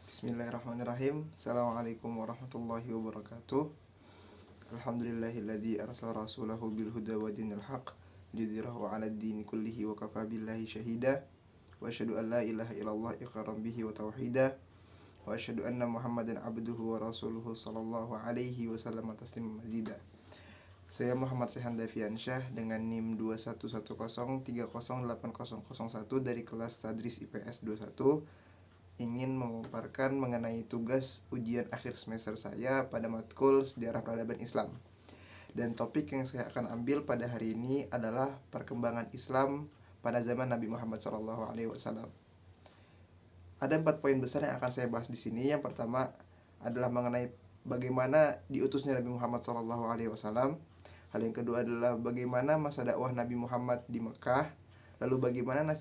Bismillahirrahmanirrahim. Assalamualaikum warahmatullahi wabarakatuh. Alhamdulillahilladzi arsala rasulahu bil huda wa dinil haq liyudhhirahu 'alad dini kullihi wa kafa billahi shahida. Wa asyhadu an la ilaha illallah iqraran bihi wa tauhida. Wa asyhadu anna Muhammadan abduhu wa rasuluhu sallallahu alaihi wasallam tasliman mazida. Saya Muhammad Rehan Daviansyah dengan NIM 2110308001 dari kelas Tadris IPS 21 ingin memaparkan mengenai tugas ujian akhir semester saya pada matkul Sejarah Peradaban Islam. Dan topik yang saya akan ambil pada hari ini adalah perkembangan Islam pada zaman Nabi Muhammad SAW. Ada 4 poin besar yang akan saya bahas di sini. Yang pertama adalah mengenai bagaimana diutusnya Nabi Muhammad SAW. Hal yang kedua adalah bagaimana masa dakwah Nabi Muhammad di Mekah. Lalu bagaimana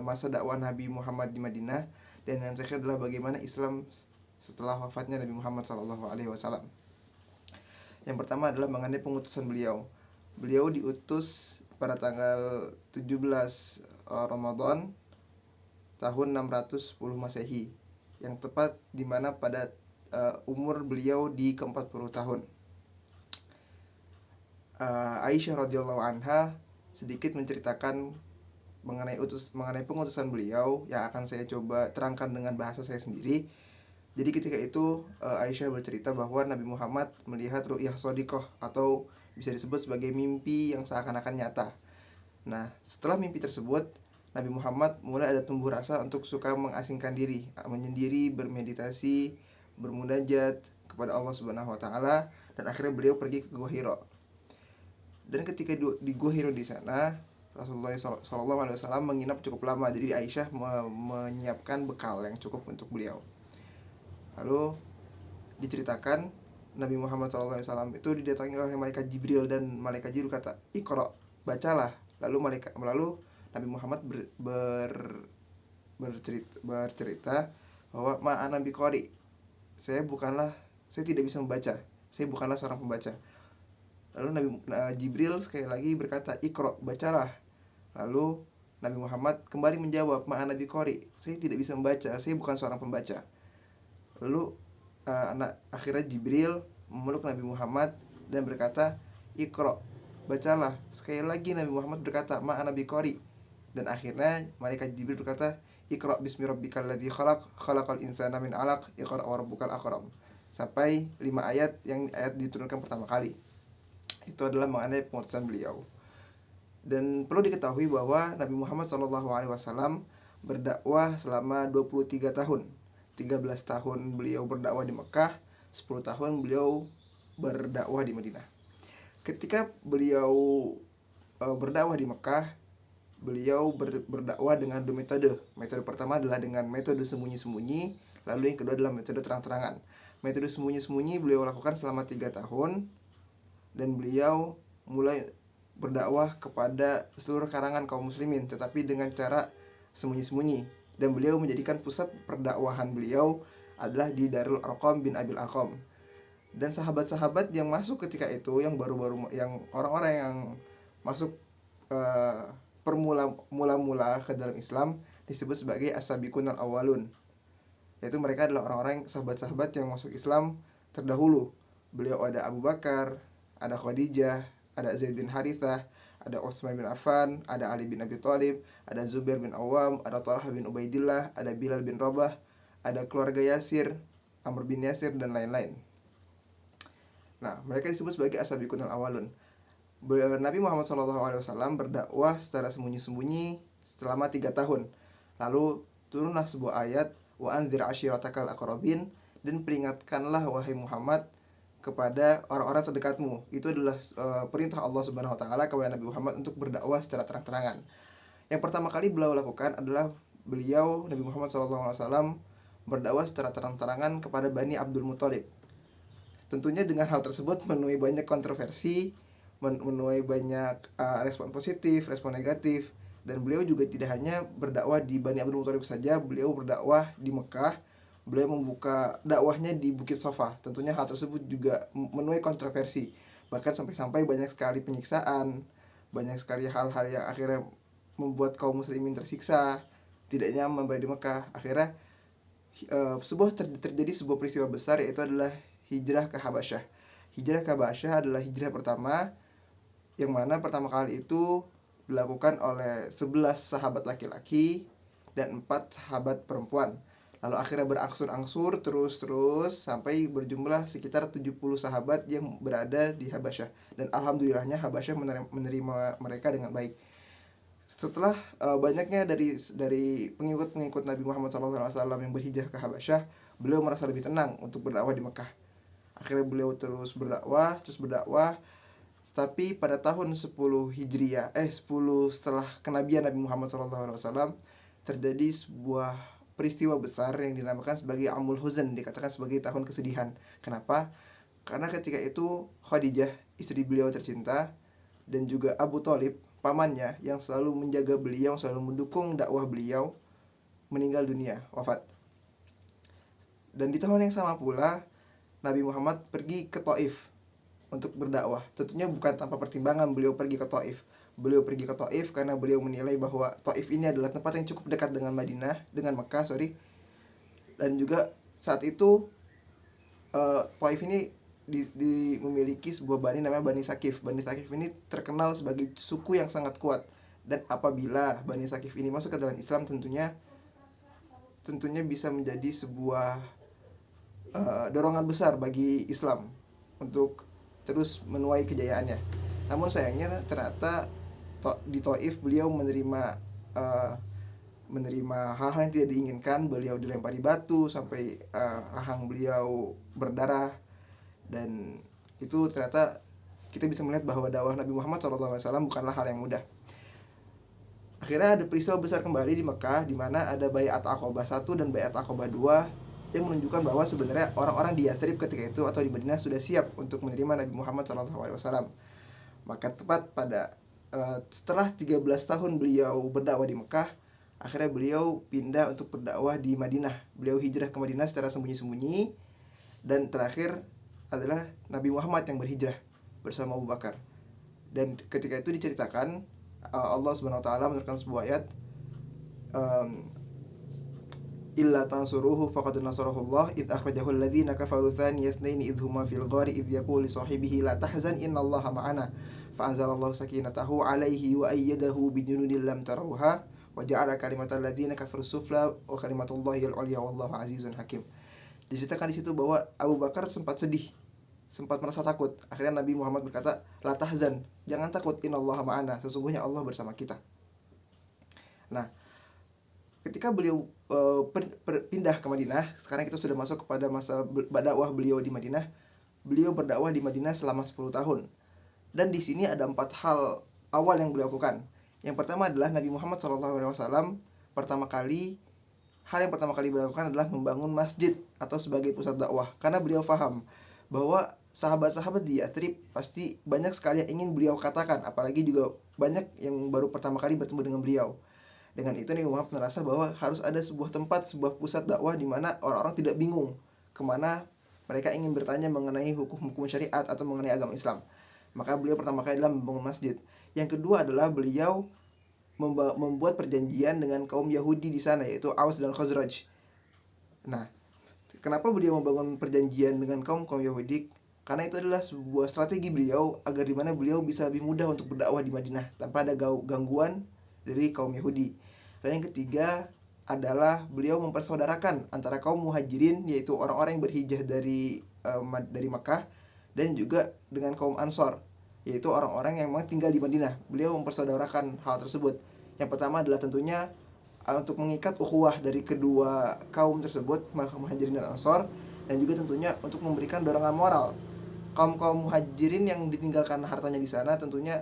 masa dakwah Nabi Muhammad di Madinah, dan yang terakhir adalah bagaimana Islam setelah wafatnya Nabi Muhammad SAW. Yang pertama adalah mengenai pengutusan beliau. Beliau diutus pada tanggal 17 Ramadan tahun 610 Masehi, yang tepat di mana pada umur beliau di ke-40 tahun. Aisyah radhiyallahu anha sedikit menceritakan mengenai pengutusan beliau yang akan saya coba terangkan dengan bahasa saya sendiri. Jadi ketika itu Aisyah bercerita bahwa Nabi Muhammad melihat ru'yah shadiqah, atau bisa disebut sebagai mimpi yang seakan-akan nyata. Nah, setelah mimpi tersebut, Nabi Muhammad mulai ada tumbuh rasa untuk suka mengasingkan diri, menyendiri, bermeditasi, bermunajat kepada Allah Subhanahu wa taala, dan akhirnya beliau pergi ke Gua Hira. Dan ketika di Gua Hira di sana, Rasulullah SAW menginap cukup lama. Jadi Aisyah menyiapkan bekal yang cukup untuk beliau. Lalu diceritakan Nabi Muhammad SAW itu didatangi oleh malaikat Jibril, dan malaikat Jibril kata, "Iqra, bacalah." Lalu Nabi Muhammad bercerita bahwa ma'ana biqari, saya tidak bisa membaca, saya bukanlah seorang pembaca. Lalu Jibril sekali lagi berkata, "Iqra, bacalah." Lalu Nabi Muhammad kembali menjawab, "Ma'ana biqari, saya tidak bisa membaca, saya bukan seorang pembaca." Lalu akhirnya Jibril memeluk Nabi Muhammad dan berkata, "Iqra, bacalah." Sekali lagi Nabi Muhammad berkata, "Ma'ana biqari." Dan akhirnya malaikat Jibril berkata, "Iqra bismi rabbikal ladzi khalaq, khalaqal insana min 'alaq, iqra wa rabbukal akram." Sampai 5 ayat yang diturunkan pertama kali. Itu adalah mengenai pengutusan beliau. Dan perlu diketahui bahwa Nabi Muhammad SAW berdakwah selama 23 tahun. 13 tahun beliau berdakwah di Mekah, 10 tahun beliau berdakwah di Madinah. Ketika beliau berdakwah di Mekah, beliau berdakwah dengan 2 metode. Metode pertama adalah dengan metode sembunyi-sembunyi, lalu yang kedua adalah metode terang-terangan. Metode sembunyi-sembunyi beliau lakukan selama 3 tahun, dan beliau mulai berdakwah kepada seluruh kalangan kaum muslimin, tetapi dengan cara sembunyi-sembunyi. Dan beliau menjadikan pusat perdakwahan beliau adalah di Darul Arqam bin Abil Arqam. Dan sahabat-sahabat yang masuk ketika itu, yang orang-orang yang masuk mula-mula ke dalam Islam, disebut sebagai as-sabiqunal awwalun. Yaitu mereka adalah orang-orang sahabat-sahabat yang masuk Islam terdahulu. Beliau ada Abu Bakar, ada Khadijah, ada Zaid bin Harithah, ada Utsman bin Affan, ada Ali bin Abi Thalib, ada Zubair bin Awam, ada Talhah bin Ubaidillah, ada Bilal bin Rabah, ada keluarga Yasir, Amr bin Yasir, dan lain-lain. Nah, mereka disebut sebagai as-sabiqunal awwalun. Nabi Muhammad SAW berdakwah secara sembunyi-sembunyi selama 3 tahun. Lalu turunlah sebuah ayat, wa anzir ashiratakal aqrabin, dan peringatkanlah wahai Muhammad kepada orang-orang terdekatmu. Itu adalah perintah Allah Subhanahu wa taala kepada Nabi Muhammad untuk berdakwah secara terang-terangan. Yang pertama kali beliau lakukan adalah Nabi Muhammad SAW berdakwah secara terang-terangan kepada Bani Abdul Muthalib. Tentunya dengan hal tersebut menuai banyak kontroversi, menuai banyak respon positif, respon negatif. Dan beliau juga tidak hanya berdakwah di Bani Abdul Muthalib saja, beliau berdakwah di Mekah. Beliau membuka dakwahnya di Bukit Sofa. Tentunya hal tersebut juga menuai kontroversi. Bahkan sampai-sampai banyak sekali penyiksaan, banyak sekali hal-hal yang akhirnya membuat kaum muslimin tersiksa, tidak nyaman berada di Mekah. Akhirnya terjadi sebuah peristiwa besar, yaitu adalah hijrah ke Habasyah. Hijrah ke Habasyah adalah hijrah pertama, yang mana pertama kali itu dilakukan oleh 11 sahabat laki-laki dan 4 sahabat perempuan. Lalu akhirnya berangsur-angsur terus sampai berjumlah sekitar 70 sahabat yang berada di Habasyah. Dan alhamdulillahnya Habasyah menerima mereka dengan baik. Setelah banyaknya dari pengikut Nabi Muhammad SAW yang berhijrah ke Habasyah, beliau merasa lebih tenang untuk berdakwah di Mekah. Akhirnya beliau terus berdakwah. Tapi pada tahun 10 Hijriah, 10 setelah kenabian Nabi Muhammad SAW, terjadi sebuah peristiwa besar yang dinamakan sebagai Amul Huzn, dikatakan sebagai tahun kesedihan. Kenapa? Karena ketika itu Khadijah, istri beliau tercinta, dan juga Abu Thalib, pamannya yang selalu menjaga beliau, selalu mendukung dakwah beliau, meninggal dunia, wafat. Dan di tahun yang sama pula Nabi Muhammad pergi ke Taif untuk berdakwah. Tentunya bukan tanpa pertimbangan beliau pergi ke Taif. Beliau pergi ke Taif karena beliau menilai bahwa Taif ini adalah tempat yang cukup dekat dengan Mekah. Dan juga saat itu Taif ini memiliki sebuah bani namanya Bani Sakif. Bani Sakif ini terkenal sebagai suku yang sangat kuat. Dan apabila Bani Sakif ini masuk ke dalam Islam, tentunya bisa menjadi sebuah dorongan besar bagi Islam untuk terus menuai kejayaannya. Namun sayangnya ternyata di Taif beliau menerima hal-hal yang tidak diinginkan. Beliau dilempari batu sampai rahang beliau berdarah, dan itu ternyata kita bisa melihat bahwa dakwah Nabi Muhammad SAW bukanlah hal yang mudah. Akhirnya ada peristiwa besar kembali di Mekah, di mana ada Baiat Aqabah 1 dan Baiat Aqabah 2 yang menunjukkan bahwa sebenarnya orang-orang di Yathrib ketika itu atau di Madinah sudah siap untuk menerima Nabi Muhammad SAW. Maka tepat pada setelah 13 tahun beliau berdakwah di Mekah, akhirnya beliau pindah untuk berdakwah di Madinah. Beliau hijrah ke Madinah secara sembunyi-sembunyi, dan terakhir adalah Nabi Muhammad yang berhijrah bersama Abu Bakar. Dan ketika itu diceritakan Allah Subhanahu wa taala menurunkan sebuah ayat, illa tansuruhu faqad nasarahullah id akhrajahu alladziina kafaru tsaniya itsnaini id huma fil ghari id yaqulu li sahibihi la tahzan innallaha ma'ana fa anzalallahu sakinatahu 'alaihi wa ayyadahu bijunudin lam tarawha wa ja'ala kalimatal ladziina kafaru sufla wa kalimatullahi al-'ulya wallahu 'azizun hakim. Diceritakan di situ bahwa Abu Bakar sempat sedih, sempat merasa takut. Akhirnya Nabi Muhammad berkata, la tahzan, jangan takut, innallaha ma'ana, sesungguhnya Allah bersama kita. Nah, ketika beliau pindah ke Madinah, sekarang kita sudah masuk kepada masa dakwah beliau di Madinah. Beliau berdakwah di Madinah selama 10 tahun. Dan di sini ada 4 hal awal yang beliau lakukan. Yang pertama adalah Nabi Muhammad SAW hal yang pertama kali beliau lakukan adalah membangun masjid atau sebagai pusat dakwah. Karena beliau faham bahwa sahabat-sahabat di Yathrib pasti banyak sekali yang ingin beliau katakan, apalagi juga banyak yang baru pertama kali bertemu dengan beliau. Dengan itu Nabi Muhammad merasa bahwa harus ada sebuah tempat, sebuah pusat dakwah di mana orang-orang tidak bingung kemana mereka ingin bertanya mengenai hukum-hukum syariat atau mengenai agama Islam. Maka beliau pertama kali adalah membangun masjid. Yang kedua adalah beliau membuat perjanjian dengan kaum Yahudi di sana, yaitu Aus dan Khazraj. Nah, kenapa beliau membangun perjanjian dengan kaum Yahudi? Karena itu adalah sebuah strategi beliau agar di mana beliau bisa lebih mudah untuk berdakwah di Madinah tanpa ada gangguan dari kaum Yahudi. Dan yang ketiga adalah beliau mempersaudarakan antara kaum Muhajirin, yaitu orang-orang yang berhijrah dari Makkah, dan juga dengan kaum Ansor, yaitu orang-orang yang memang tinggal di Madinah. Beliau mempersaudarakan hal tersebut. Yang pertama adalah tentunya untuk mengikat ukhuwah dari kedua kaum tersebut, Muhajirin dan Ansor, dan juga tentunya untuk memberikan dorongan moral. Kaum Muhajirin yang ditinggalkan hartanya di sana tentunya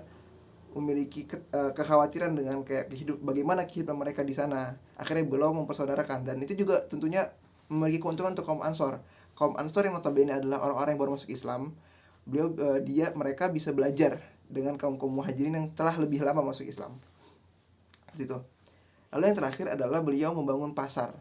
memiliki kekhawatiran dengan bagaimana kehidupan mereka di sana. Akhirnya beliau mempersaudarakan, dan itu juga tentunya memiliki keuntungan untuk kaum Ansor. Kaum Ansor yang notabene adalah orang-orang yang baru masuk Islam. Mereka bisa belajar dengan kaum Muhajirin yang telah lebih lama masuk Islam. Gitu. Lalu yang terakhir adalah beliau membangun pasar.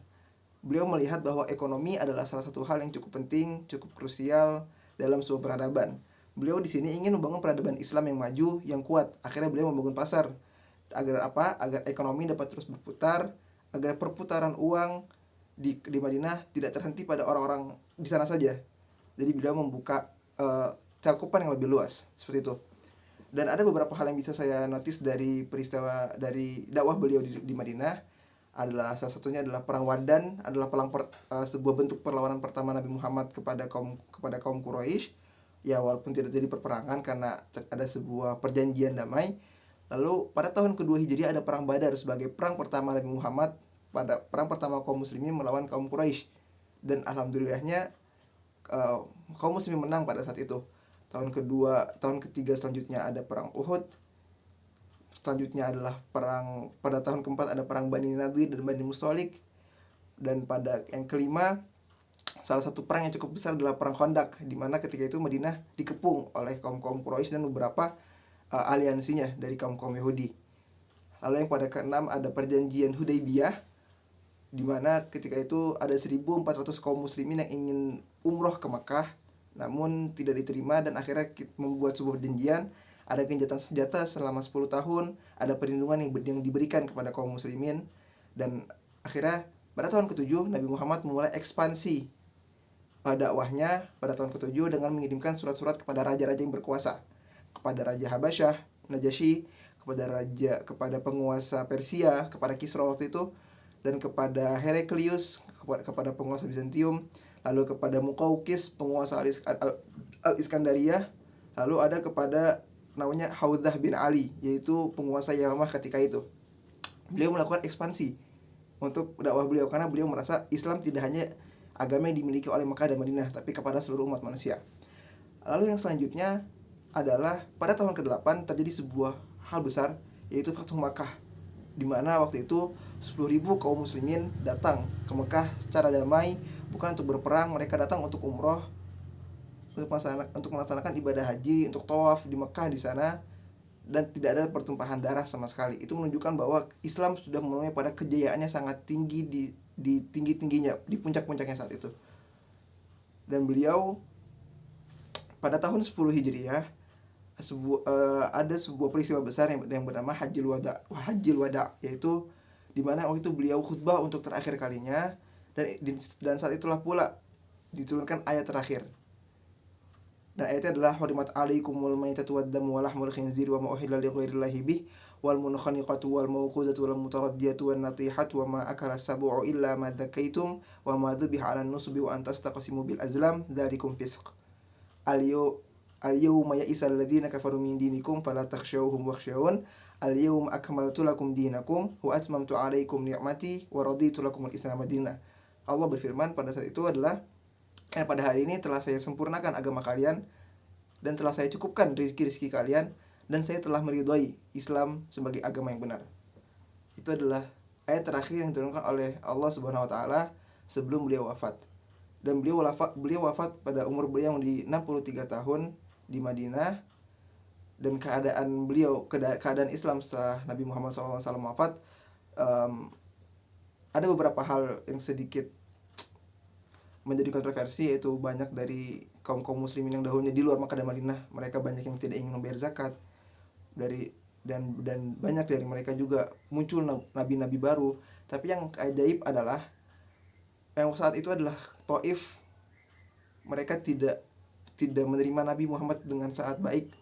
Beliau melihat bahwa ekonomi adalah salah satu hal yang cukup penting, cukup krusial dalam sebuah peradaban. Beliau di sini ingin membangun peradaban Islam yang maju, yang kuat. Akhirnya beliau membangun pasar. Agar apa? Agar ekonomi dapat terus berputar, agar perputaran uang di Madinah tidak terhenti pada orang-orang di sana saja. Jadi beliau membuka cakupan yang lebih luas seperti itu. Dan ada beberapa hal yang bisa saya notice dari peristiwa dari dakwah beliau di Madinah adalah salah satunya adalah perang Wadan adalah sebuah bentuk perlawanan pertama Nabi Muhammad kepada kaum Quraisy. Ya walaupun tidak jadi perperangan karena ada sebuah perjanjian damai. Lalu pada tahun kedua Hijriah ada perang Badar sebagai perang pertama Nabi Muhammad pada perang pertama kaum muslimin melawan kaum Quraisy. Dan alhamdulillahnya kaum muslimin menang pada saat itu. Tahun ketiga selanjutnya ada perang Uhud. Selanjutnya adalah perang pada tahun keempat ada perang Bani Nadir dan Bani Mustalik. Dan pada yang kelima salah satu perang yang cukup besar adalah perang Khandaq, di mana ketika itu Madinah dikepung oleh kaum-kaum Quraisy dan beberapa aliansinya dari kaum-kaum Yahudi. Lalu yang pada keenam ada perjanjian Hudaybiyah, di mana ketika itu ada 1.400 kaum muslimin yang ingin umroh ke Makkah, namun tidak diterima dan akhirnya membuat sebuah perjanjian. Ada gencatan senjata selama 10 tahun, ada perlindungan yang diberikan kepada kaum muslimin, dan akhirnya pada tahun ke-7 Nabi Muhammad memulai ekspansi dakwahnya pada tahun ke-7 dengan mengirimkan surat-surat kepada raja-raja yang berkuasa, kepada Raja Habasyah, Najasyi, kepada penguasa Persia, kepada Kisra waktu itu, dan kepada Heraklius, kepada penguasa Bizantium, lalu kepada Muqawqis, penguasa Al-Iskandariyah, lalu ada kepada namanya Haudzah bin Ali, yaitu penguasa Yamamah ketika itu. Beliau melakukan ekspansi untuk dakwah beliau karena beliau merasa Islam tidak hanya agama yang dimiliki oleh Makkah dan Madinah, tapi kepada seluruh umat manusia. Lalu yang selanjutnya adalah pada tahun ke-8 terjadi sebuah hal besar, yaitu Fathu Makkah, di mana waktu itu 10.000 kaum muslimin datang ke Mekah secara damai, bukan untuk berperang, mereka datang untuk umroh, untuk melaksanakan ibadah haji, untuk tawaf di Mekah di sana, dan tidak ada pertumpahan darah sama sekali. Itu menunjukkan bahwa Islam sudah mulai pada kejayaannya sangat tinggi di tinggi-tingginya, di puncak-puncaknya saat itu. Dan beliau pada tahun 10 Hijriah ada sebuah peristiwa besar yang bernama Hajjil Wada, yaitu di mana waktu itu beliau khutbah untuk terakhir kalinya, dan saat itulah pula diturunkan ayat terakhir. Dan ayatnya adalah hurimat alaikumul maitatu waddamu wa lahmul khinzir wa ma uhilla li ghairillahi bih wal munkhaniqatu wal mawqudatu wal mutaraddiyatu wan natihatu wa ma akala sab'u illa ma dzakaitum wa ma dhubiha 'alan nusbi wa an tastaqsimu bil azlam dzalikum fisq. Al-yawma ya'isal ladzina kafaru min dinikum fala takhshawhum wakhshawun al-yawma akmaltu lakum dinakum wa atmamtu 'alaikum ni'mati wa raditu lakumul Islam madinah. Allah berfirman pada saat itu adalah, karena pada hari ini telah saya sempurnakan agama kalian dan telah saya cukupkan rizki-rizki kalian, dan saya telah meridhai Islam sebagai agama yang benar. Itu adalah ayat terakhir yang diturunkan oleh Allah Subhanahu wa taala sebelum beliau wafat. Dan beliau wafat pada umur beliau yang di 63 tahun di Madinah, dan keadaan Islam setelah Nabi Muhammad SAW wafat, ada beberapa hal yang sedikit menjadi kontroversi, yaitu banyak dari kaum muslimin yang dahulunya di luar Makkah dan Madinah, mereka banyak yang tidak ingin membayar zakat dan banyak dari mereka juga muncul nabi-nabi baru. Tapi yang ajaib adalah yang saat itu adalah Taif, mereka tidak menerima Nabi Muhammad dengan baik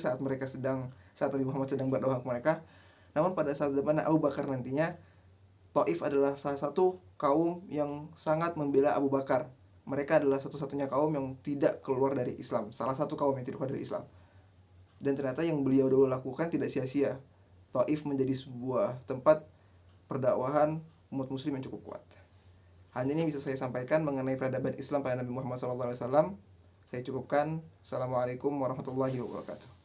saat Nabi Muhammad sedang berdakwah ke mereka. Namun pada saat zaman Abu Bakar nantinya, Taif adalah salah satu kaum yang sangat membela Abu Bakar. Mereka adalah satu-satunya kaum yang tidak keluar dari Islam, salah satu kaum yang tidak keluar dari Islam. Dan ternyata yang beliau dulu lakukan tidak sia-sia. Taif menjadi sebuah tempat perdakwahan umat muslim yang cukup kuat. Hanya ini bisa saya sampaikan mengenai peradaban Islam pada Nabi Muhammad SAW. Saya cukupkan. Assalamualaikum warahmatullahi wabarakatuh.